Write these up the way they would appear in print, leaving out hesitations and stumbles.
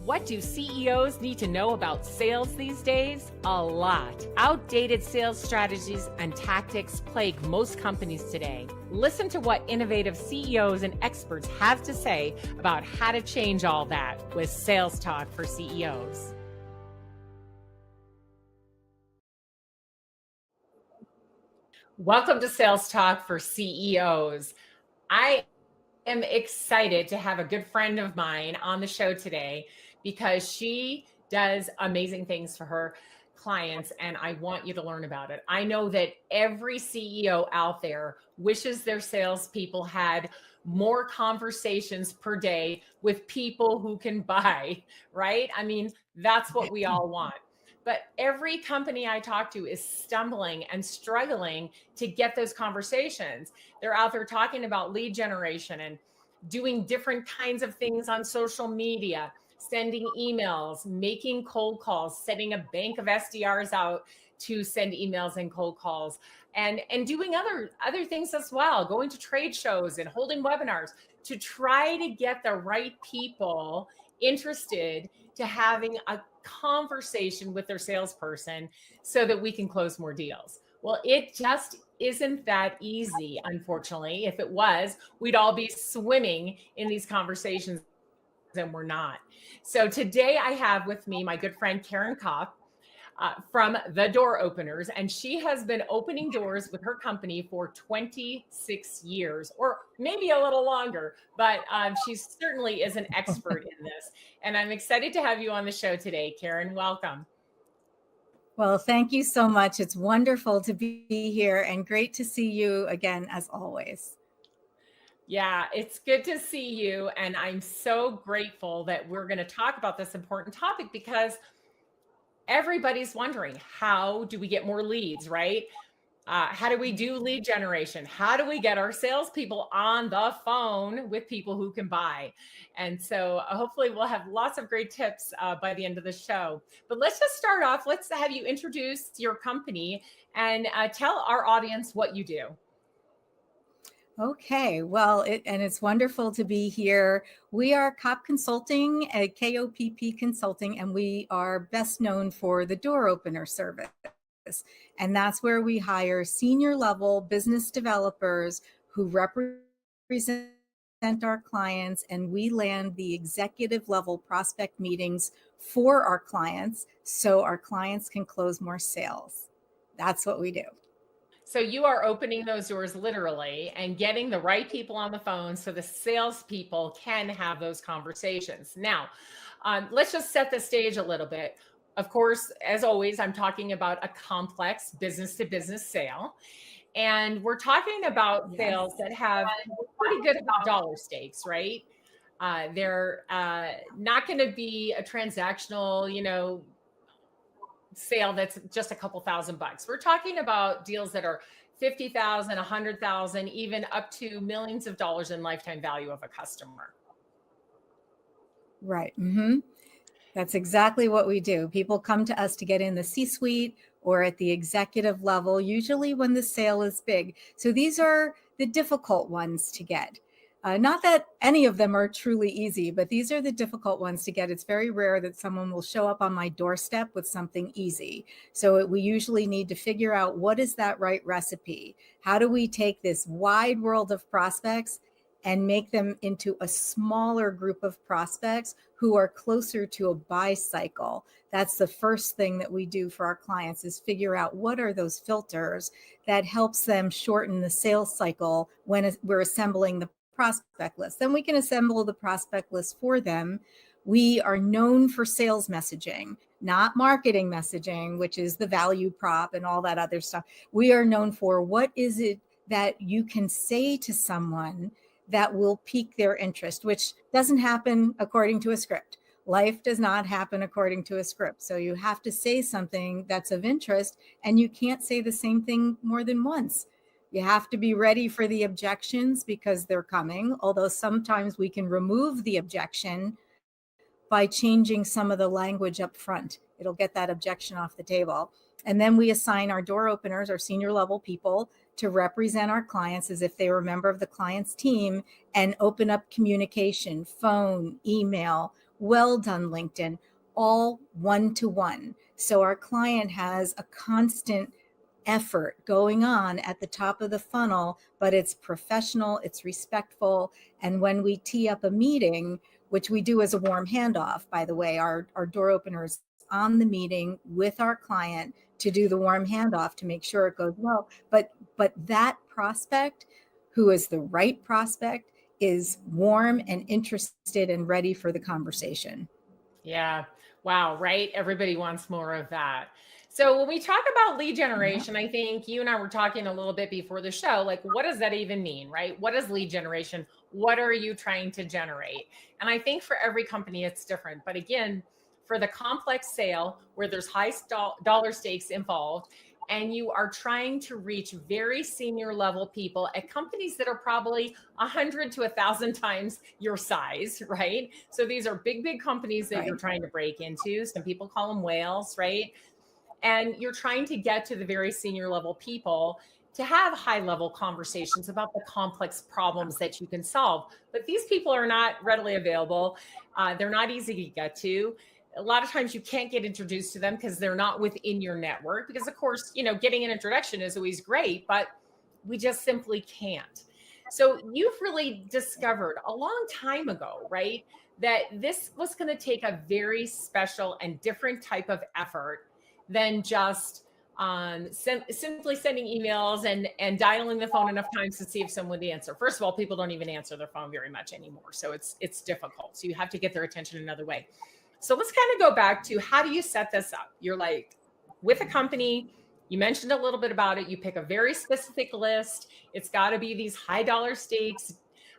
What do CEOs need to know about sales these days? A lot. Outdated sales strategies and tactics plague most companies today. Listen to what innovative CEOs and experts have to say about how to change all that with Sales Talk for CEOs. Welcome to Sales Talk for CEOs. I am excited to have a good friend of mine on the show today because she does amazing things for her clients, and I want you to learn about it. I know that every CEO out there wishes their salespeople had more conversations per day with people who can buy, right? I mean, that's what we all want. But every company I talk to is stumbling and struggling to get those conversations. They're out there talking about lead generation and doing different kinds of things on social media, sending emails, making cold calls, setting a bank of SDRs out to send emails and cold calls, and doing other things as well, going to trade shows and holding webinars to try to get the right people interested to having a conversation with their salesperson so that we can close more deals. Well, it just isn't that easy, unfortunately. If it was, we'd all be swimming in these conversations, and we're not. So today I have with me my good friend Caryn Kopp from The Door Openers, and she has been opening doors with her company for 26 years, or maybe a little longer, but she certainly is an expert in this. And I'm excited to have you on the show today, Caryn. Welcome. Well, thank you so much. It's wonderful to be here and great to see you again, as always. Yeah, it's good to see you. And I'm so grateful that we're going to talk about this important topic because everybody's wondering, how do we get more leads, right? How do we do lead generation? How do we get our salespeople on the phone with people who can buy? And so hopefully we'll have lots of great tips by the end of the show. But let's just start off. Let's have you introduce your company and tell our audience what you do. Okay, well, it's wonderful to be here. We are Kopp Consulting, Kopp Consulting, and we are best known for the door opener service. And that's where we hire senior level business developers who represent our clients, and we land the executive level prospect meetings for our clients so our clients can close more sales. That's what we do. So you are opening those doors literally and getting the right people on the phone so the salespeople can have those conversations. Now, let's just set the stage a little bit. Of course, as always, I'm talking about a complex business-to-business sale. And we're talking about sales that have pretty good dollar stakes, right? They're not going to be a transactional, sale that's just a couple $1,000. We're talking about deals that are 50,000, 100,000, even up to millions of dollars in lifetime value of a customer. Right. Mm-hmm. That's exactly what we do. People come to us to get in the C-suite or at the executive level, usually when the sale is big. So these are the difficult ones to get. Not that any of them are truly easy, but these are the difficult ones to get. It's very rare that someone will show up on my doorstep with something easy. So we usually need to figure out, what is that right recipe? How do we take this wide world of prospects and make them into a smaller group of prospects who are closer to a buy cycle? That's the first thing that we do for our clients, is figure out what are those filters that helps them shorten the sales cycle when we're assembling the prospect list. Then we can assemble the prospect list for them. We are known for sales messaging, not marketing messaging, which is the value prop and all that other stuff. We are known for, what is it that you can say to someone that will pique their interest, which doesn't happen according to a script. Life does not happen according to a script. So you have to say something that's of interest, and you can't say the same thing more than once. You have to be ready for the objections because they're coming, although sometimes we can remove the objection by changing some of the language up front. It'll get that objection off the table. And then we assign our door openers, our senior level people, to represent our clients as if they were a member of the client's team and open up communication, phone, email, well done, LinkedIn, all one-to-one. So our client has a constant effort going on at the top of the funnel, but it's professional, it's respectful. And when we tee up a meeting, which we do as a warm handoff, by the way, our door openers on the meeting with our client to do the warm handoff to make sure it goes well. But that prospect, who is the right prospect, is warm and interested and ready for the conversation. Yeah. Wow. Right. Everybody wants more of that. So when we talk about lead generation, I think you and I were talking a little bit before the show, like, what does that even mean, right? What is lead generation? What are you trying to generate? And I think for every company, it's different. But again, for the complex sale where there's high dollar stakes involved, and you are trying to reach very senior level people at companies that are probably 100 to 1,000 times your size, right? So these are big, big companies that you're trying to break into. Some people call them whales, right? And you're trying to get to the very senior level people to have high level conversations about the complex problems that you can solve. But these people are not readily available. They're not easy to get to. A lot of times you can't get introduced to them because they're not within your network. Because of course, getting an introduction is always great, but we just simply can't. So you've really discovered a long time ago, right, that this was going to take a very special and different type of effort than just simply sending emails and dialing the phone enough times to see if someone would answer. First of all, people don't even answer their phone very much anymore. So it's difficult. So you have to get their attention another way. So let's kind of go back to, how do you set this up? You're like with a company, you mentioned a little bit about it. You pick a very specific list. It's got to be these high dollar stakes,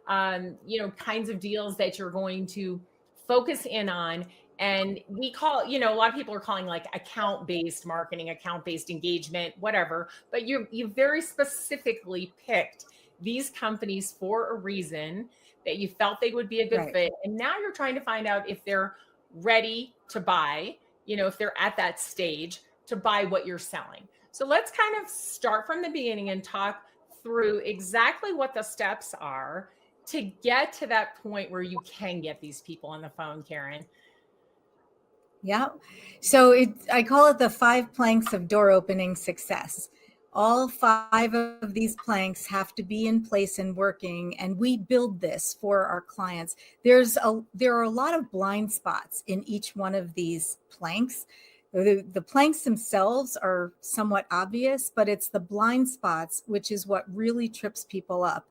kinds of deals that you're going to focus in on. And we call, a lot of people are calling like account-based marketing, account-based engagement, whatever. But you very specifically picked these companies for a reason, that you felt they would be a good fit. And now you're trying to find out if they're ready to buy, if they're at that stage to buy what you're selling. So let's kind of start from the beginning and talk through exactly what the steps are to get to that point where you can get these people on the phone, Caryn. Yeah. So I call it the 5 planks of door opening success. All 5 of these planks have to be in place and working, and we build this for our clients. There are a lot of blind spots in each one of these planks. The planks themselves are somewhat obvious, but it's the blind spots, which is what really trips people up.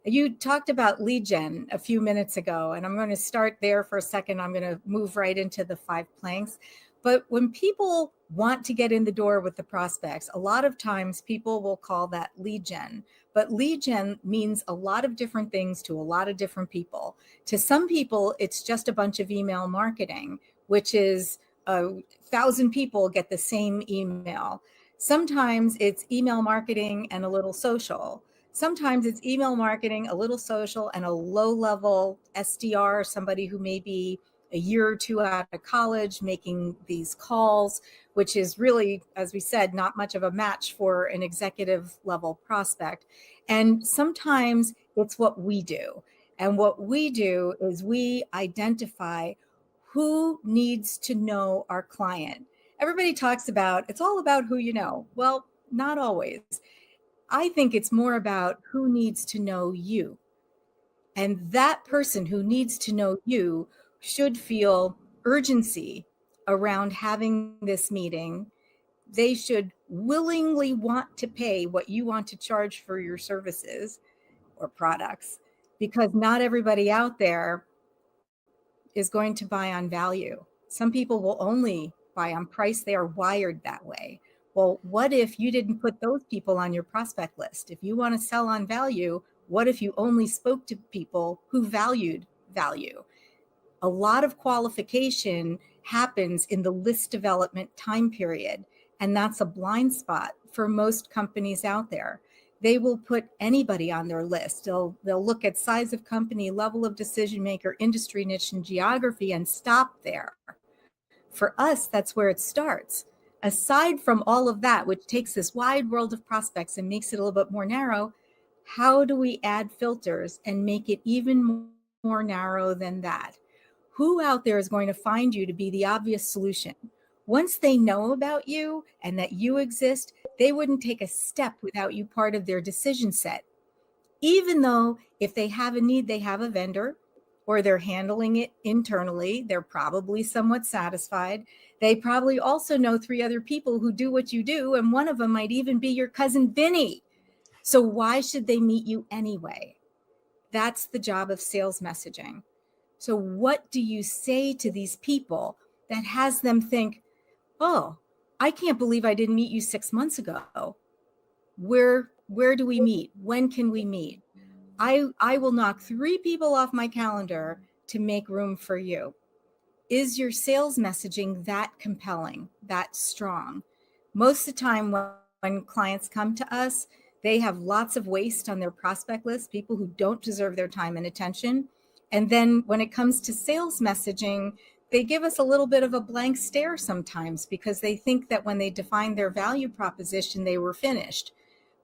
You talked about lead gen a few minutes ago, and I'm going to start there for a second. I'm going to move right into the 5 planks. But when people want to get in the door with the prospects, a lot of times people will call that lead gen. But lead gen means a lot of different things to a lot of different people. To some people, it's just a bunch of email marketing, which is 1,000 people get the same email. Sometimes it's email marketing and a little social. Sometimes it's email marketing, a little social, and a low-level SDR, somebody who may be a year or 2 out of college making these calls, which is really, as we said, not much of a match for an executive level prospect. And sometimes it's what we do. And what we do is we identify who needs to know our client. Everybody talks about, it's all about who you know. Well, not always. I think it's more about who needs to know you. And that person who needs to know you should feel urgency around having this meeting. They should willingly want to pay what you want to charge for your services or products, because not everybody out there is going to buy on value. Some people will only buy on price. They are wired that way. Well, what if you didn't put those people on your prospect list? If you want to sell on value, what if you only spoke to people who valued value? A lot of qualification happens in the list development time period, and that's a blind spot for most companies out there. They will put anybody on their list. They'll look at size of company, level of decision maker, industry niche, and geography, and stop there. For us, that's where it starts. Aside from all of that, which takes this wide world of prospects and makes it a little bit more narrow, how do we add filters and make it even more narrow than that? who out there is going to find you to be the obvious solution? Once they know about you and that you exist, they wouldn't take a step without you part of their decision set. Even though if they have a need, they have a vendor or they're handling it internally, they're probably somewhat satisfied. They probably also know 3 other people who do what you do, and one of them might even be your cousin Vinny. So why should they meet you anyway? That's the job of sales messaging. So what do you say to these people that has them think, oh, I can't believe I didn't meet you 6 months ago. Where do we meet? When can we meet? I will knock 3 people off my calendar to make room for you. Is your sales messaging that compelling, that strong? Most of the time when clients come to us, they have lots of waste on their prospect list, people who don't deserve their time and attention. And then when it comes to sales messaging, they give us a little bit of a blank stare sometimes because they think that when they define their value proposition, they were finished.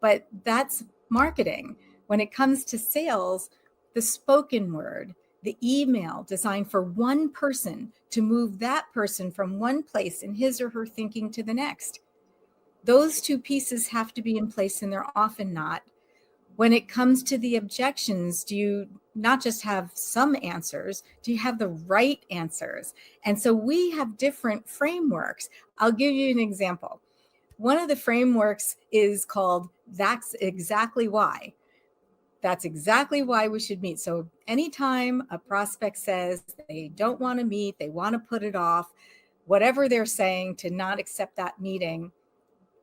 But that's marketing. When it comes to sales, the spoken word, the email designed for one person to move that person from one place in his or her thinking to the next. Those 2 pieces have to be in place, and they're often not. When it comes to the objections, do you not just have some answers, do you have the right answers? And so we have different frameworks. I'll give you an example. One of the frameworks is called That's Exactly Why. That's exactly why we should meet. So anytime a prospect says they don't want to meet, they want to put it off, whatever they're saying to not accept that meeting,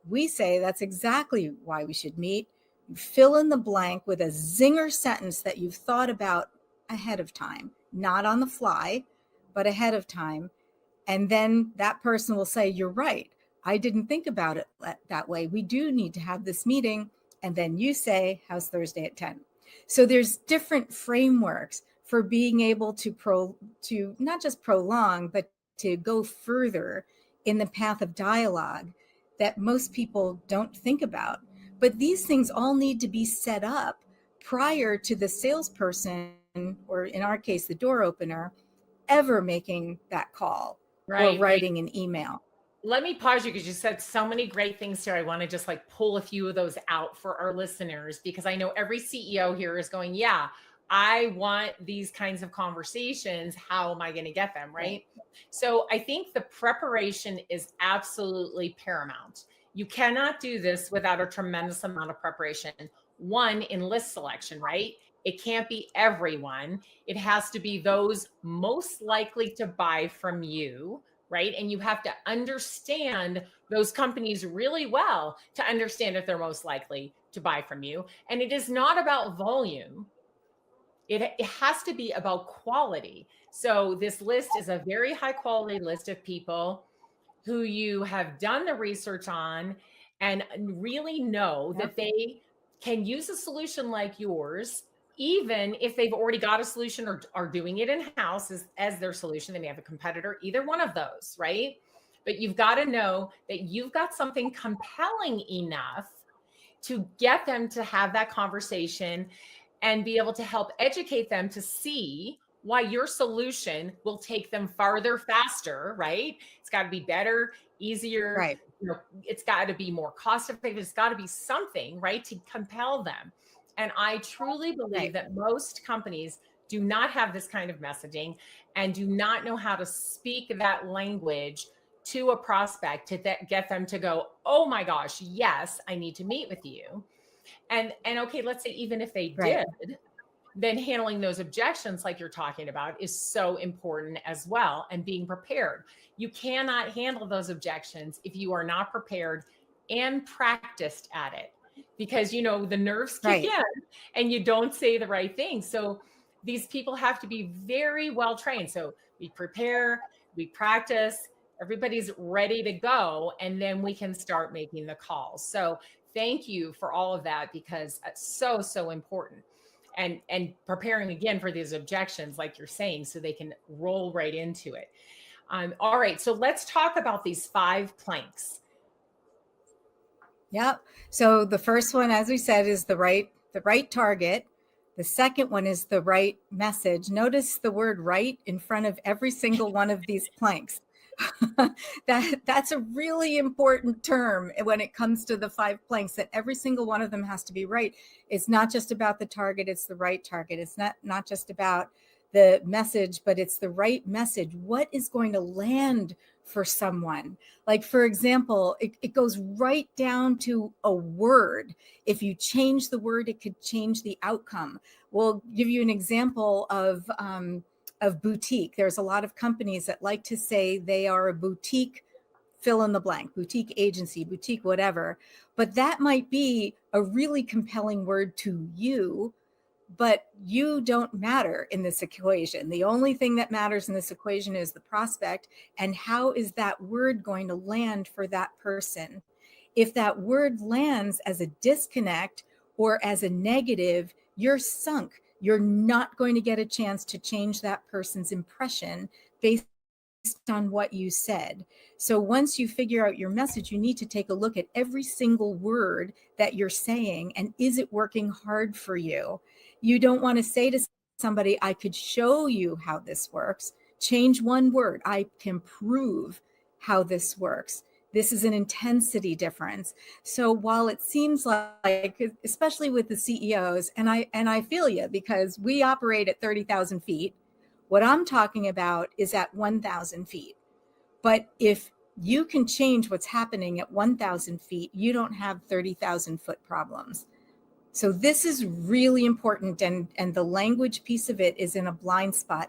we say that's exactly why we should meet. You fill in the blank with a zinger sentence that you've thought about ahead of time, not on the fly, but ahead of time. And then that person will say, you're right. I didn't think about it that way. We do need to have this meeting. And then you say, how's Thursday at 10? So there's different frameworks for being able to not just prolong, but to go further in the path of dialogue that most people don't think about. But these things all need to be set up prior to the salesperson, or in our case, the door opener, ever making that call or writing an email. Let me pause you because you said so many great things here. I want to just pull a few of those out for our listeners, because I know every CEO here is going, yeah, I want these kinds of conversations. How am I going to get them? Right. So I think the preparation is absolutely paramount. You cannot do this without a tremendous amount of preparation. One, in list selection, right? It can't be everyone. It has to be those most likely to buy from you, right? And you have to understand those companies really well to understand if they're most likely to buy from you. And it is not about volume. It has to be about quality. So this list is a very high quality list of people who you have done the research on and really know that they can use a solution like yours, even if they've already got a solution or are doing it in-house as their solution. They may have a competitor, either one of those, right? But you've got to know that you've got something compelling enough to get them to have that conversation and be able to help educate them to see why your solution will take them farther, faster, right? It's got to be better, easier, right? It's got to be more cost effective. It's got to be something, right, to compel them. And I truly believe that most companies do not have this kind of messaging and do not know how to speak that language to a prospect to get them to go, oh my gosh, yes, I need to meet with you. And okay, let's say even if they did, then handling those objections like you're talking about is so important as well, and being prepared. You cannot handle those objections if you are not prepared and practiced at it, because the nerves kick in and you don't say the right thing. So these people have to be very well trained. So we prepare, we practice, everybody's ready to go, and then we can start making the calls. So thank you for all of that, because it's so important. And preparing again for these objections, like you're saying, so they can roll right into it. All right, so let's talk about these 5 planks. Yep. So the first one, as we said, is the right target. The second one is the right message. Notice the word right in front of every single one of these planks. That's a really important term when it comes to the 5 planks, that every single one of them has to be right. It's not just about the target, it's the right target. It's not just about the message, but it's the right message. What is going to land for someone? Like, for example, it goes right down to a word. If you change the word, it could change the outcome. We'll give you an example of boutique. There's a lot of companies that like to say they are a boutique, fill in the blank, boutique agency, boutique whatever. But that might be a really compelling word to you, but you don't matter in this equation. The only thing that matters in this equation is the prospect, and how is that word going to land for that person. If that word lands as a disconnect or as a negative, you're sunk. You're not going to get a chance to change that person's impression based on what you said. So once you figure out your message, you need to take a look at every single word that you're saying, and is it working hard for you? You don't want to say to somebody, I could show you how this works. Change one word. I can prove how this works. This is an intensity difference. So while it seems like, especially with the CEOs, and I feel you, because we operate at 30,000 feet, what I'm talking about is at 1,000 feet. But if you can change what's happening at 1,000 feet, you don't have 30,000 foot problems. So this is really important. And the language piece of it is in a blind spot.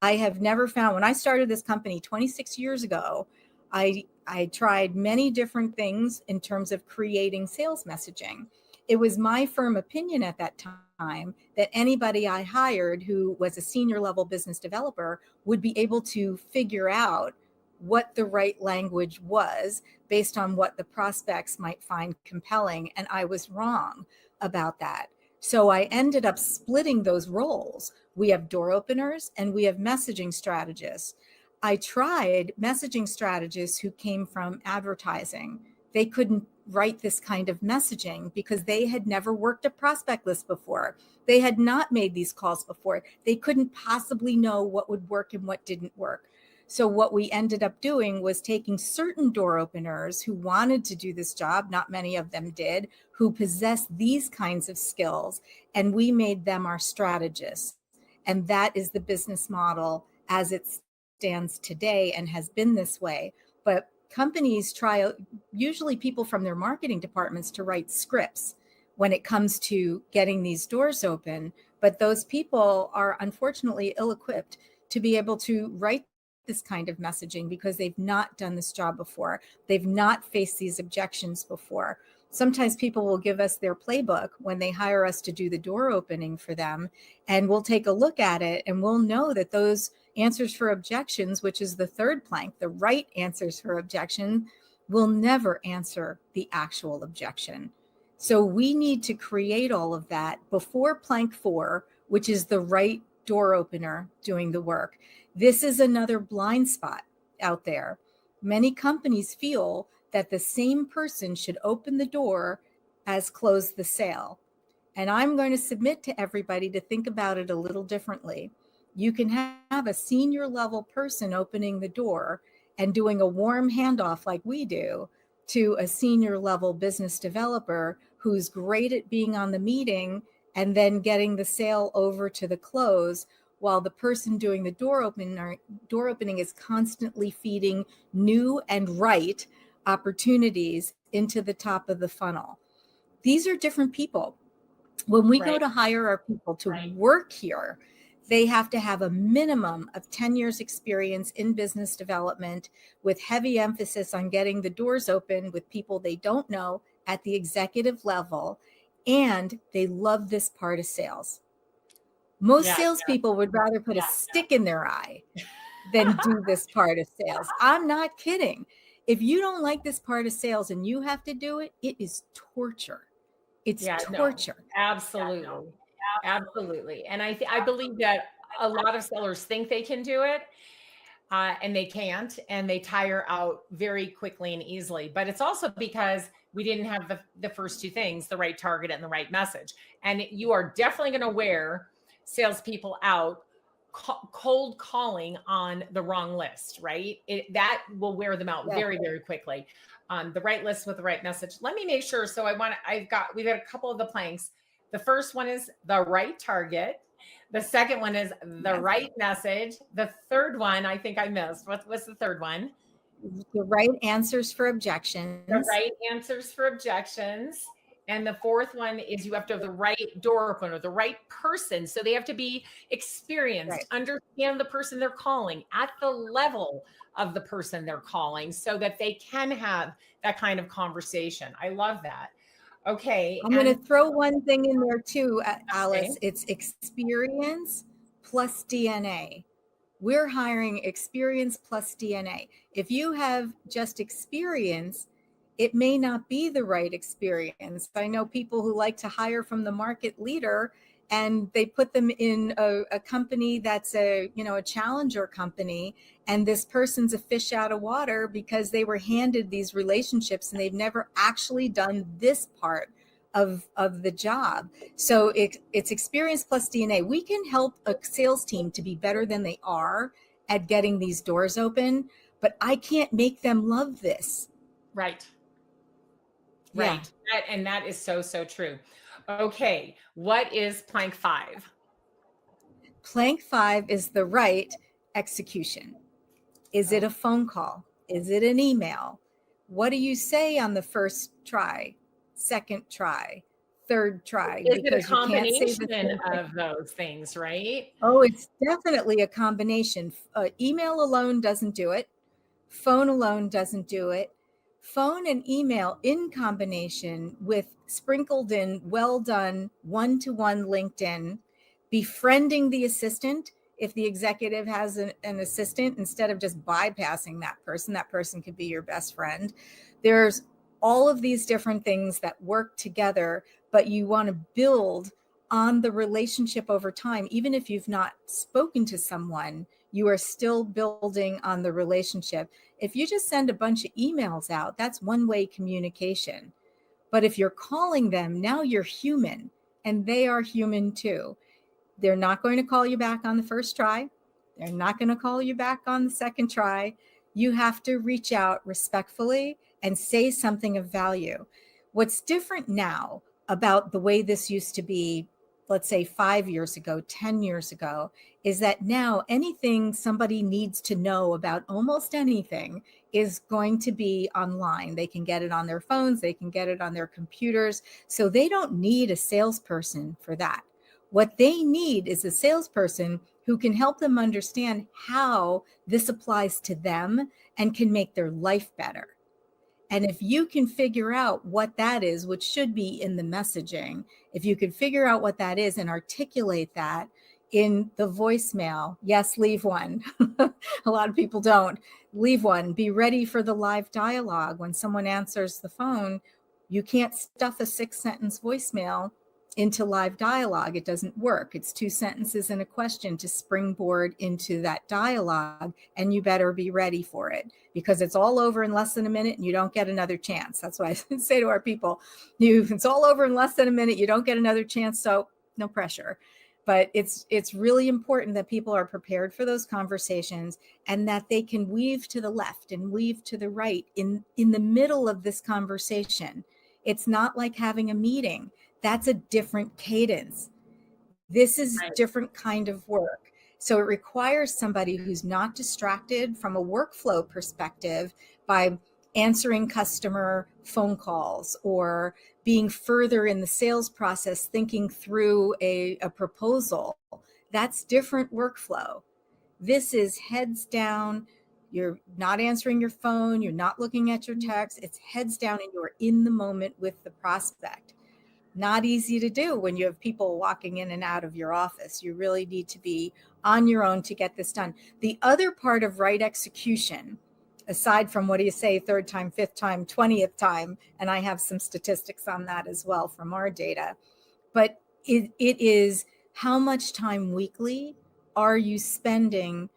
I have never found, when I started this company 26 years ago, I tried many different things in terms of creating sales messaging. It was my firm opinion at that time that anybody I hired who was a senior level business developer would be able to figure out what the right language was based on what the prospects might find compelling. And I was wrong about that. So I ended up splitting those roles. We have door openers and we have messaging strategists. I tried messaging strategists who came from advertising. They couldn't write this kind of messaging because they had never worked a prospect list before. They had not made these calls before. They couldn't possibly know what would work and what didn't work. So what we ended up doing was taking certain door openers who wanted to do this job, not many of them did, who possessed these kinds of skills, and we made them our strategists. And that is the business model as it stands today and has been this way. But companies try, usually people from their marketing departments, to write scripts when it comes to getting these doors open. But those people are unfortunately ill-equipped to be able to write this kind of messaging because they've not done this job before. They've not faced these objections before. Sometimes people will give us their playbook when they hire us to do the door opening for them, and we'll take a look at it and we'll know that those answers for objections, which is the third plank, the right answers for objection, will never answer the actual objection. So we need to create all of that before plank 4, which is the right door opener doing the work. This is another blind spot out there. Many companies feel that the same person should open the door as close the sale. And I'm going to submit to everybody to think about it a little differently. You can have a senior level person opening the door and doing a warm handoff like we do to a senior level business developer who's great at being on the meeting and then getting the sale over to the close, while the person doing the door opening is constantly feeding new and right opportunities into the top of the funnel. These are different people. When we go to hire our people to work here, they have to have a minimum of 10 years experience in business development, with heavy emphasis on getting the doors open with people they don't know at the executive level, and they love this part of sales. Most salespeople would rather put a stick in their eye than do this part of sales. I'm not kidding. If you don't like this part of sales and you have to do it, it is torture. It's torture. No, absolutely. Absolutely. And I believe that a lot of sellers think they can do it, and they can't, and they tire out very quickly and easily. But it's also because we didn't have the first two things, the right target and the right message. And you are definitely going to wear salespeople out cold calling on the wrong list, right? That will wear them out very, very quickly. The right list with the right message. Let me make sure. So we've got a couple of the planks. The first one is the right target. The second one is the right message. The third one, I think I missed. What's the third one? The right answers for objections. The right answers for objections. And the fourth one is you have to have the right door opener, the right person. So they have to be experienced, understand the person they're calling at the level of the person they're calling so that they can have that kind of conversation. I love that. Okay. I'm going to throw one thing in there too, Alice. It's experience plus DNA. We're hiring experience plus DNA. If you have just experience, it may not be the right experience. I know people who like to hire from the market leader and they put them in a company that's a challenger company, and this person's a fish out of water because they were handed these relationships and they've never actually done this part of the job. So it's experience plus DNA. We can help a sales team to be better than they are at getting these doors open, but I can't make them love this. Right. Right. Yeah. And that is so, so true. Okay. What is plank 5? Plank 5 is the right execution. Is it a phone call? Is it an email? What do you say on the first try, second try, third try? Is it a combination of those things, right? Oh, it's definitely a combination. Email alone doesn't do it. Phone alone doesn't do it. Phone and email in combination with sprinkled in, well done, one-to-one LinkedIn, befriending the assistant. If the executive has an assistant, instead of just bypassing that person could be your best friend. There's all of these different things that work together, but you want to build on the relationship over time. Even if you've not spoken to someone, you are still building on the relationship. If you just send a bunch of emails out, that's one-way communication. But if you're calling them, now you're human and they are human too. They're not going to call you back on the first try. They're not going to call you back on the second try. You have to reach out respectfully and say something of value. What's different now about the way this used to be, let's say 5 years ago, 10 years ago, is that now anything somebody needs to know about almost anything is going to be online. They can get it on their phones, they can get it on their computers. So they don't need a salesperson for that. What they need is a salesperson who can help them understand how this applies to them and can make their life better. And if you can figure out what that is, which should be in the messaging, if you could figure out what that is and articulate that in the voicemail, yes, leave one. A lot of people don't. Leave one. Be ready for the live dialogue. When someone answers the phone, you can't stuff a 6-sentence voicemail into live dialogue. It doesn't work. It's 2 sentences and a question to springboard into that dialogue, and you better be ready for it because it's all over in less than a minute and you don't get another chance. That's what I say to our people. It's all over in less than a minute. You don't get another chance. So no pressure. But it's really important that people are prepared for those conversations and that they can weave to the left and weave to the right in the middle of this conversation. It's not like having a meeting. That's a different cadence. This is a different kind of work. So it requires somebody who's not distracted from a workflow perspective by answering customer phone calls or being further in the sales process, thinking through a proposal. That's different workflow. This is heads down. You're not answering your phone. You're not looking at your text. It's heads down and you're in the moment with the prospect. Not easy to do when you have people walking in and out of your office. You really need to be on your own to get this done. The other part of right execution, aside from what do you say, 3rd time, 5th time, 20th time, and I have some statistics on that as well from our data, but it is how much time weekly are you spending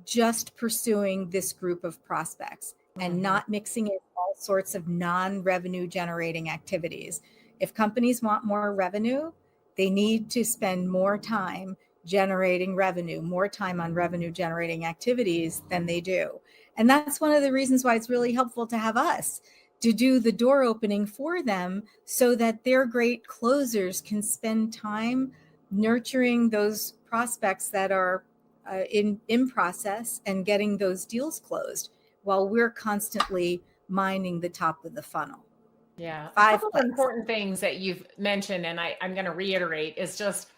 just pursuing this group of prospects? and not mixing in all sorts of non-revenue generating activities. If companies want more revenue, they need to spend more time generating revenue, more time on revenue generating activities than they do. And that's one of the reasons why it's really helpful to have us to do the door opening for them so that their great closers can spend time nurturing those prospects that are in process and getting those deals closed while we're constantly mining the top of the funnel. Yeah. A 5 couple of clicks. important things that you've mentioned, and I'm going to reiterate, is just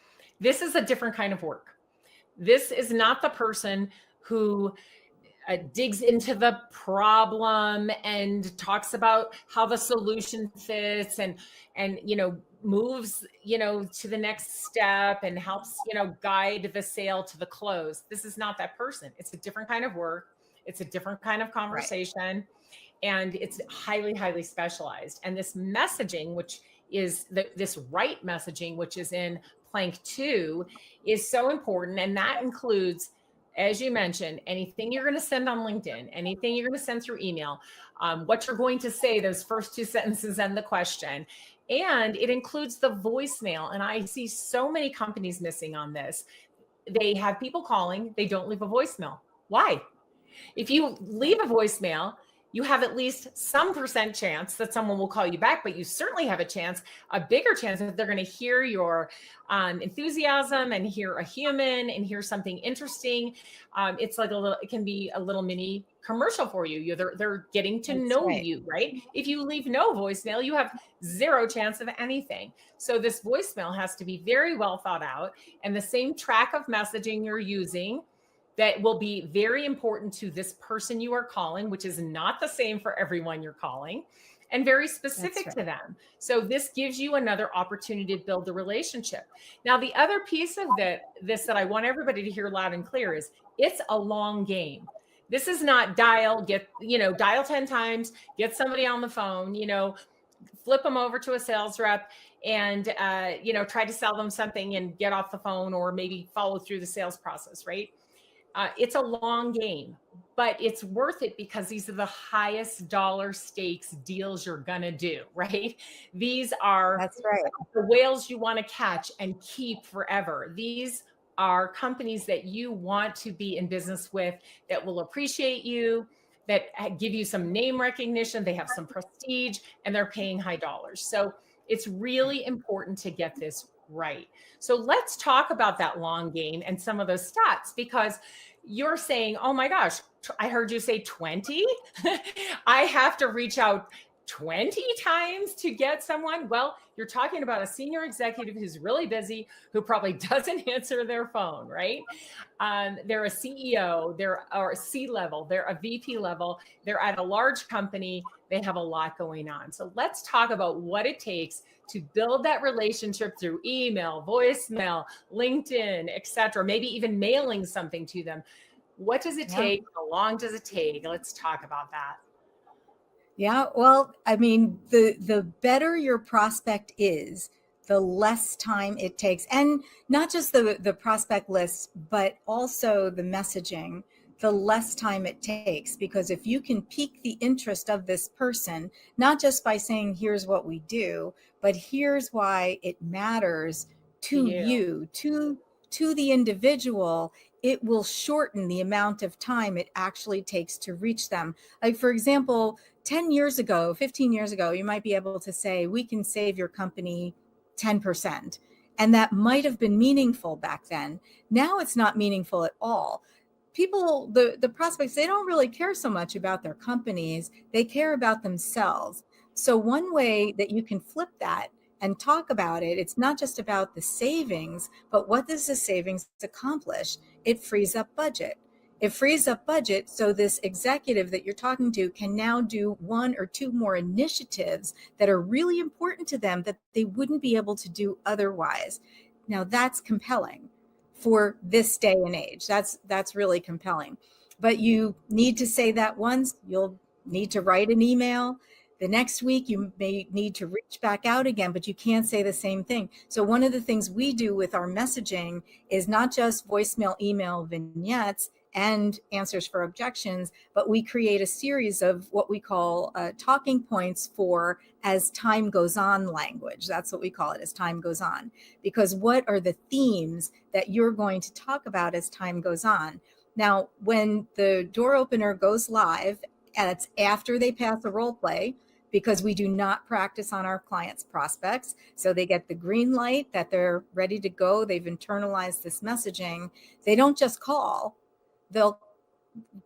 this is a different kind of work. This is not the person who digs into the problem and talks about how the solution fits and moves to the next step and helps guide the sale to the close. This is not that person. It's a different kind of work. It's a different kind of conversation. Right. And it's highly specialized. And this messaging, which is this right messaging, which is in plank 2, is so important. And that includes, as you mentioned, anything you're going to send on LinkedIn, anything you're going to send through email, what you're going to say, those first 2 sentences and the question. And it includes the voicemail. And I see so many companies missing on this. They have people calling, they don't leave a voicemail. Why? If you leave a voicemail, you have at least some % chance that someone will call you back, but you certainly have a bigger chance that they're going to hear your enthusiasm and hear a human and hear something interesting. It's like it can be a little mini commercial for you. They're getting to know you, right? If you leave no voicemail, you have 0 chance of anything. So this voicemail has to be very well thought out, and the same track of messaging you're using that will be very important to this person you are calling, which is not the same for everyone you're calling, and very specific to them. So this gives you another opportunity to build the relationship. Now, the other piece of this that I want everybody to hear loud and clear is it's a long game. This is not dial 10 times, get somebody on the phone, flip them over to a sales rep and, try to sell them something and get off the phone or maybe follow through the sales process, right? It's a long game, but it's worth it because these are the highest dollar stakes deals you're going to do, right? These are the whales you want to catch and keep forever. These are companies that you want to be in business with, that will appreciate you, that give you some name recognition, they have some prestige, and they're paying high dollars. So it's really important to get this right. So let's talk about that long game and some of those stats, because you're saying, oh my gosh, I heard you say 20. I have to reach out 20 times to get someone. Well, you're talking about a senior executive who's really busy, who probably doesn't answer their phone, right? They're a CEO, they're a C-level, they're a VP level, they're at a large company, they have a lot going on. So let's talk about what it takes to build that relationship through email, voicemail, LinkedIn, etc. Maybe even mailing something to them. What does it take? How long does it take? Let's talk about that. Yeah, well, I mean, the better your prospect is, the less time it takes. And not just the prospect list, but also the messaging, the less time it takes. Because if you can pique the interest of this person, not just by saying, here's what we do, but here's why it matters to you, to the individual, it will shorten the amount of time it actually takes to reach them. Like, for example, 10 years ago, 15 years ago, you might be able to say, we can save your company 10%. And that might have been meaningful back then. Now it's not meaningful at all. People, the prospects, they don't really care so much about their companies. They care about themselves. So one way that you can flip that and talk about it, it's not just about the savings, but what does the savings accomplish? It frees up budget. It frees up budget so this executive that you're talking to can now do 1 or 2 more initiatives that are really important to them that they wouldn't be able to do otherwise. Now that's compelling for this day and age. That's really compelling. But you need to say that once. You'll need to write an email. The next week, you may need to reach back out again, but you can't say the same thing. So one of the things we do with our messaging is not just voicemail, email, vignettes, and answers for objections, but we create a series of what we call talking points for as time goes on language. That's what we call it, as time goes on. Because what are the themes that you're going to talk about as time goes on? Now, when the door opener goes live, and it's after they pass a role play, because we do not practice on our clients' prospects. So they get the green light that they're ready to go. They've internalized this messaging. They don't just call. They'll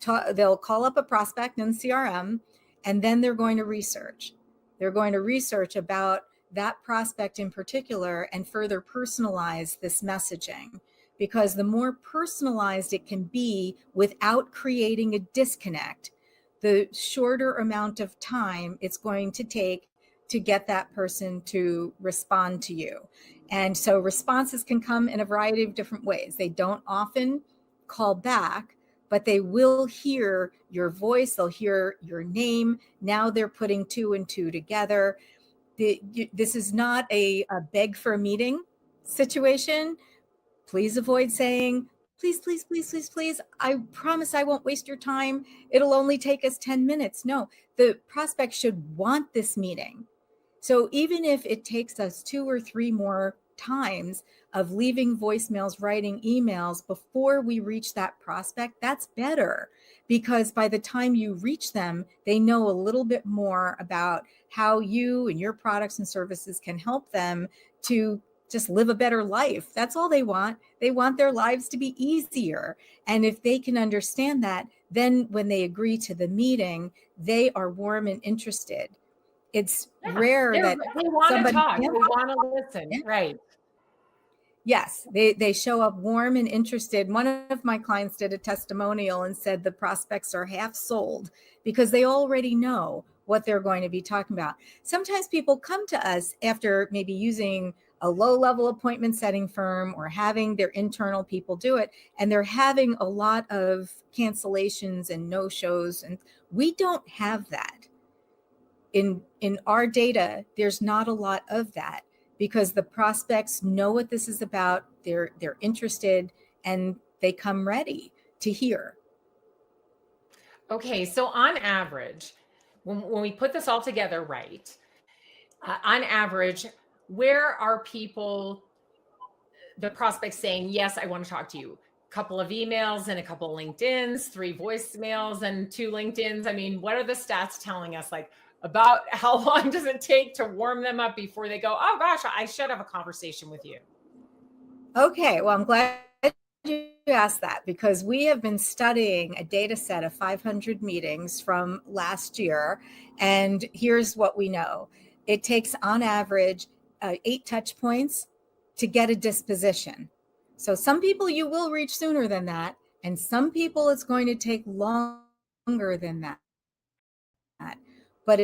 call up a prospect in CRM, and then they're going to research. They're going to research about that prospect in particular and further personalize this messaging, because the more personalized it can be without creating a disconnect, the shorter amount of time it's going to take to get that person to respond to you. And so responses can come in a variety of different ways. They don't often call back, but they will hear your voice, they'll hear your name. Now they're putting two and two together. This is not a beg for a meeting situation. Please avoid saying, please, please, please, please, please. I promise I won't waste your time. It'll only take us 10 minutes. No, the prospect should want this meeting. So even if it takes us 2 or 3 more times of leaving voicemails, writing emails before we reach that prospect, that's better, because by the time you reach them, they know a little bit more about how you and your products and services can help them to just live a better life. That's all they want. They want their lives to be easier. And if they can understand that, then when they agree to the meeting, they are warm and interested. It's rare that they want to talk. Yeah. They want to listen. Yeah. Right. Yes, they show up warm and interested. One of my clients did a testimonial and said the prospects are half sold because they already know what they're going to be talking about. Sometimes people come to us after maybe using a low-level appointment setting firm or having their internal people do it, and they're having a lot of cancellations and no-shows, and we don't have that. In our data, there's not a lot of that, because the prospects know what this is about, they're interested, and they come ready to hear. Okay, so on average, when we put this all together, right, on average, where are people, the prospects, saying, yes, I want to talk to you? A couple of emails and a couple of LinkedIns, 3 voicemails and 2 LinkedIns. I mean, what are the stats telling us, like, about how long does it take to warm them up before they go, oh gosh, I should have a conversation with you? Okay, well, I'm glad you asked that, because we have been studying a data set of 500 meetings from last year. And here's what we know. It takes on average 8 touch points to get a disposition. So some people you will reach sooner than that, and some people it's going to take longer than that. But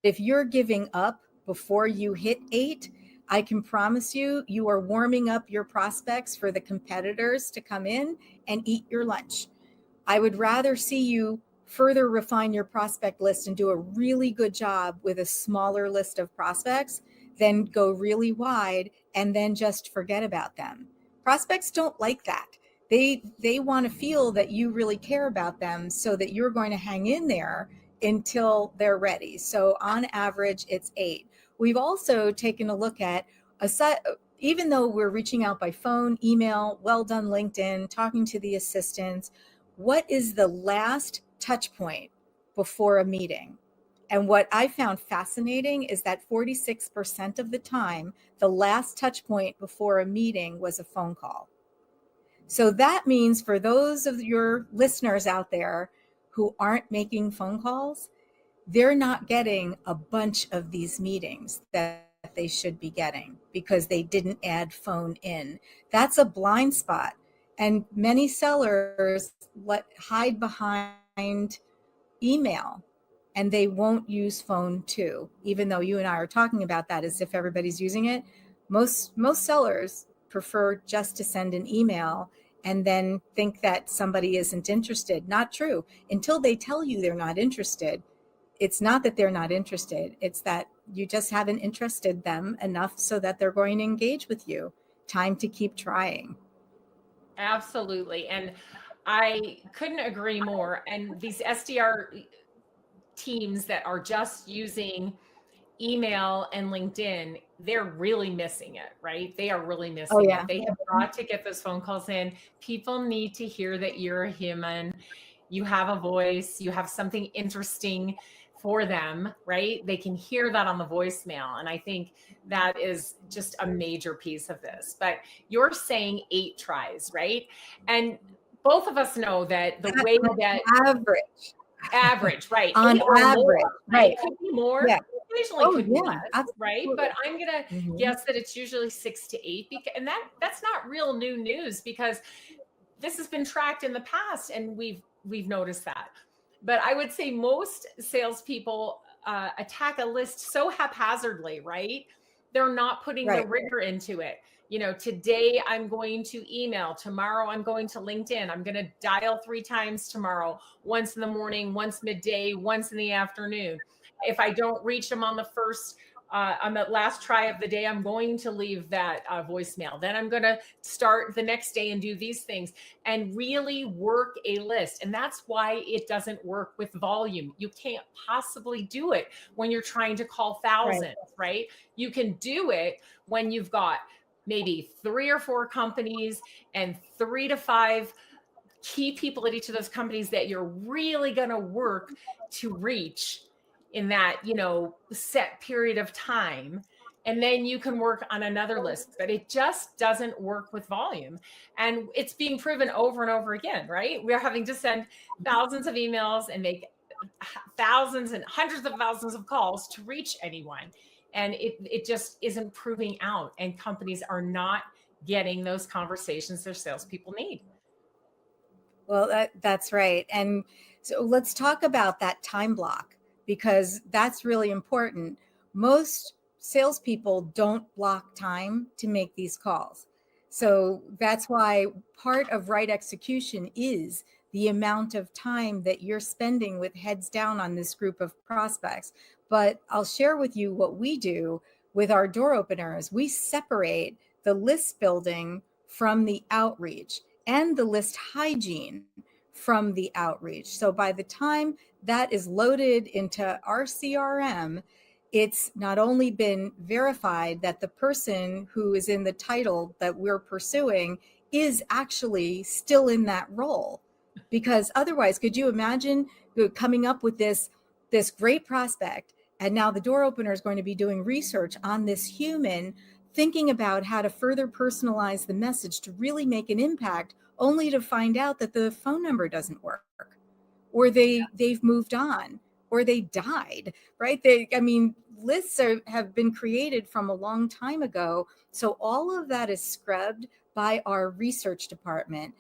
if you're giving up before you hit 8, I can promise you, you are warming up your prospects for the competitors to come in and eat your lunch. I would rather see you further refine your prospect list and do a really good job with a smaller list of prospects than go really wide and then just forget about them. Prospects don't like that. They want to feel that you really care about them, so that you're going to hang in there until they're ready. So on average, it's 8. We've also taken a look at even though we're reaching out by phone, email, well done LinkedIn, talking to the assistants, what is the last touch point before a meeting? And what I found fascinating is that 46% of the time, the last touch point before a meeting was a phone call. So that means for those of your listeners out there who aren't making phone calls, they're not getting a bunch of these meetings that they should be getting because they didn't add phone in. That's a blind spot. And many sellers hide behind email, and they won't use phone too, even though you and I are talking about that as if everybody's using it. Most sellers prefer just to send an email and then think that somebody isn't interested. Not true. Until they tell you they're not interested, it's not that they're not interested. It's that you just haven't interested them enough so that they're going to engage with you. Time to keep trying. Absolutely. And I couldn't agree more. And these SDR teams that are just using email and LinkedIn, they're really missing it, right? They are really Oh, missing it. yeah. They have got to get those phone calls in. People need to hear that you're a human, you have a voice, you have something interesting for them, right? They can hear that on the voicemail. And I think that is just a major piece of this. But you're saying 8 tries, right? And both of us know that the way that Average, right? on 8 or average, more, right? right. It could be more. Yeah. Occasionally Oh, could be yeah, less, right? absolutely. But I'm gonna Mhm. guess that it's usually 6 to 8, and that's not real new news, because this has been tracked in the past, and we've noticed that. But I would say most salespeople attack a list so haphazardly, right? They're not putting the Right. rigor into it. You know, today I'm going to email, tomorrow I'm going to LinkedIn, I'm going to dial 3 times tomorrow, once in the morning, once midday, once in the afternoon. If I don't reach them on the first on the last try of the day, I'm going to leave that voicemail. Then I'm going to start the next day and do these things and really work a list. And that's why it doesn't work with volume. You can't possibly do it when you're trying to call thousands, right? You can do it when you've got maybe 3 or 4 companies and 3 to 5 key people at each of those companies that you're really going to work to reach in that, set period of time. And then you can work on another list, but it just doesn't work with volume. And it's being proven over and over again, right? We're having to send thousands of emails and make thousands and hundreds of thousands of calls to reach anyone. And it just isn't proving out. And companies are not getting those conversations their salespeople need. Well, that's right. And so let's talk about that time block, because that's really important. Most salespeople don't block time to make these calls. So that's why part of right execution is the amount of time that you're spending with heads down on this group of prospects. But I'll share with you what we do with our door openers. We separate the list building from the outreach and the list hygiene from the outreach. So by the time that is loaded into our CRM, it's not only been verified that the person who is in the title that we're pursuing is actually still in that role. Because otherwise, could you imagine coming up with this great prospect, and now the door opener is going to be doing research on this human, thinking about how to further personalize the message to really make an impact, only to find out that the phone number doesn't work, or they've moved on, or they died, right? Lists have been created from a long time ago. So all of that is scrubbed by our research department.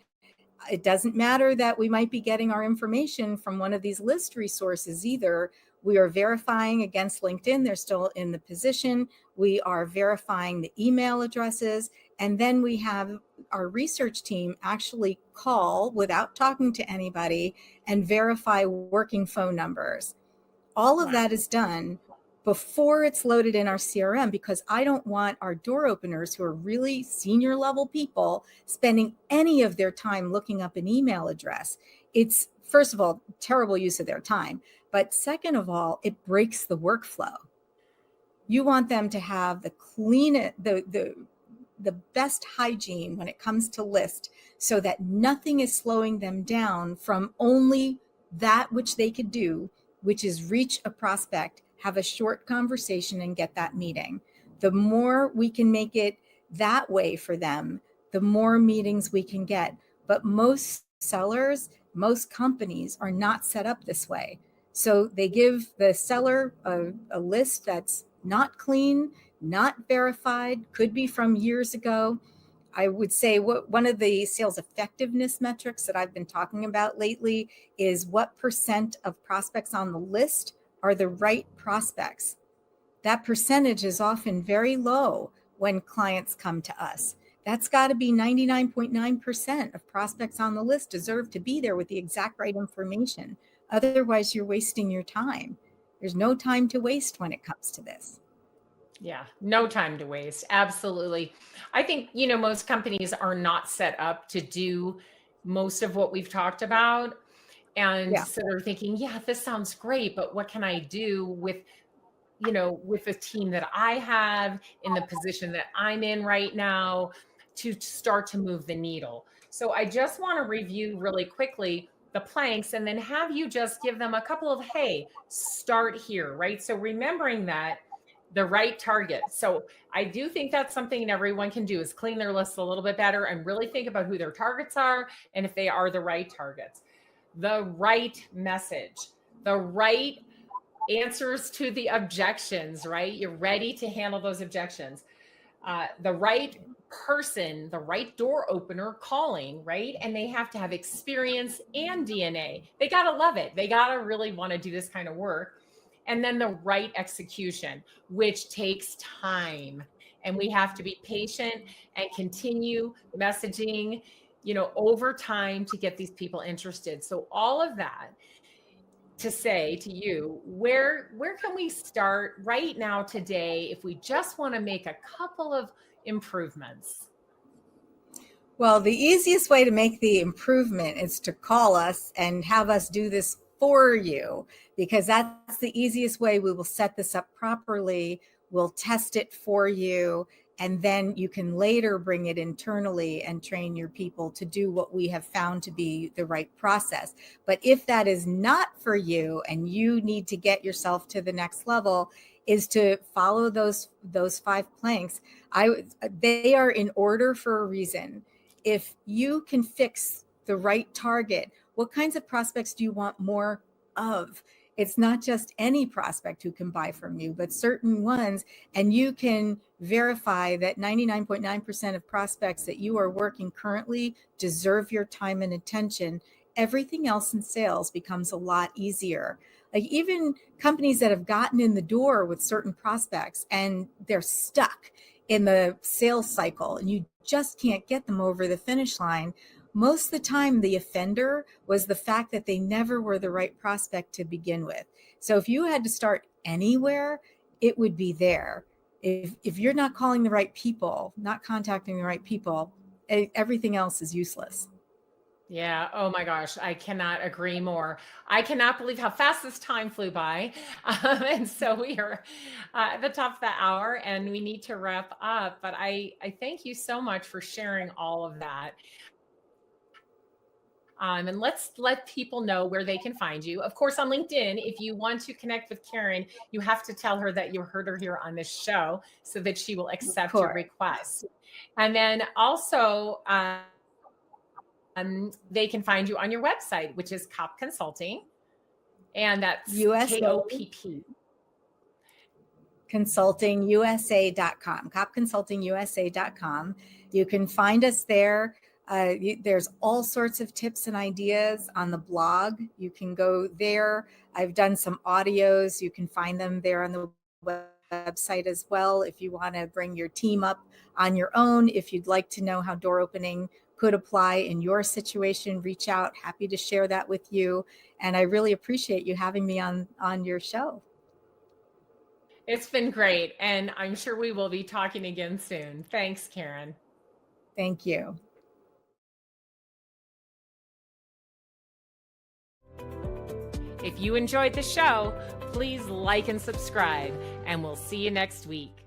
It doesn't matter that we might be getting our information from one of these list resources either. We are verifying against LinkedIn, they're still in the position. We are verifying the email addresses. And then we have our research team actually call without talking to anybody and verify working phone numbers. All of that is done before it's loaded in our CRM, because I don't want our door openers, who are really senior level people, spending any of their time looking up an email address. It's, first of all, terrible use of their time. But second of all, it breaks the workflow. You want them to have the best hygiene when it comes to list, so that nothing is slowing them down from only that which they could do, which is reach a prospect, have a short conversation, and get that meeting. The more we can make it that way for them, the more meetings we can get. But most sellers, most companies are not set up this way. So they give the seller a list that's not clean, not verified, could be from years ago. I would say one of the sales effectiveness metrics that I've been talking about lately is what percent of prospects on the list are the right prospects. That percentage is often very low when clients come to us. That's got to be 99.9% of prospects on the list deserve to be there with the exact right information. Otherwise, you're wasting your time. There's no time to waste when it comes to this. Yeah, no time to waste. Absolutely. I think, most companies are not set up to do most of what we've talked about. And Yeah. so they're thinking, yeah, this sounds great, but what can I do with, with the team that I have in the position that I'm in right now to start to move the needle? So I just want to review really quickly the planks and then have you just give them a couple of, hey, start here, right? So remembering that the right target. So I do think that's something everyone can do is clean their list a little bit better and really think about who their targets are and if they are the right targets. The right message, the right answers to the objections, right? You're ready to handle those objections. The right person, the right door opener calling, right? And they have to have experience and DNA. They got to love it. They got to really want to do this kind of work. And then the right execution, which takes time. And we have to be patient and continue messaging, over time to get these people interested. So all of that to say to you, where can we start right now today if we just want to make a couple of improvements? Well, the easiest way to make the improvement is to call us and have us do this for you, because that's the easiest way. We will set this up properly. We'll test it for you. And then you can later bring it internally and train your people to do what we have found to be the right process. But if that is not for you and you need to get yourself to the next level, is to follow those 5 planks. They are in order for a reason. If you can fix the right target, what kinds of prospects do you want more of? It's not just any prospect who can buy from you, but certain ones. And you can verify that 99.9% of prospects that you are working currently deserve your time and attention. Everything else in sales becomes a lot easier. Like even companies that have gotten in the door with certain prospects and they're stuck in the sales cycle and you just can't get them over the finish line. Most of the time, the offender was the fact that they never were the right prospect to begin with. So if you had to start anywhere, it would be there. If you're not calling the right people, not contacting the right people, everything else is useless. Yeah. Oh my gosh. I cannot agree more. I cannot believe how fast this time flew by. And so we are at the top of the hour and we need to wrap up. But I thank you so much for sharing all of that. And let's let people know where they can find you. Of course, on LinkedIn, if you want to connect with Caryn, you have to tell her that you heard her here on this show so that she will accept your request. And then also, they can find you on your website, which is Kopp Consulting. And that's KOPP. ConsultingUSA.com, KoppConsultingUSA.com. You can find us there. There's all sorts of tips and ideas on the blog. You can go there. I've done some audios. You can find them there on the website as well. If you want to bring your team up on your own, if you'd like to know how door opening could apply in your situation, reach out. Happy to share that with you. And I really appreciate you having me on your show. It's been great. And I'm sure we will be talking again soon. Thanks, Caryn. Thank you. If you enjoyed the show, please like and subscribe, and we'll see you next week.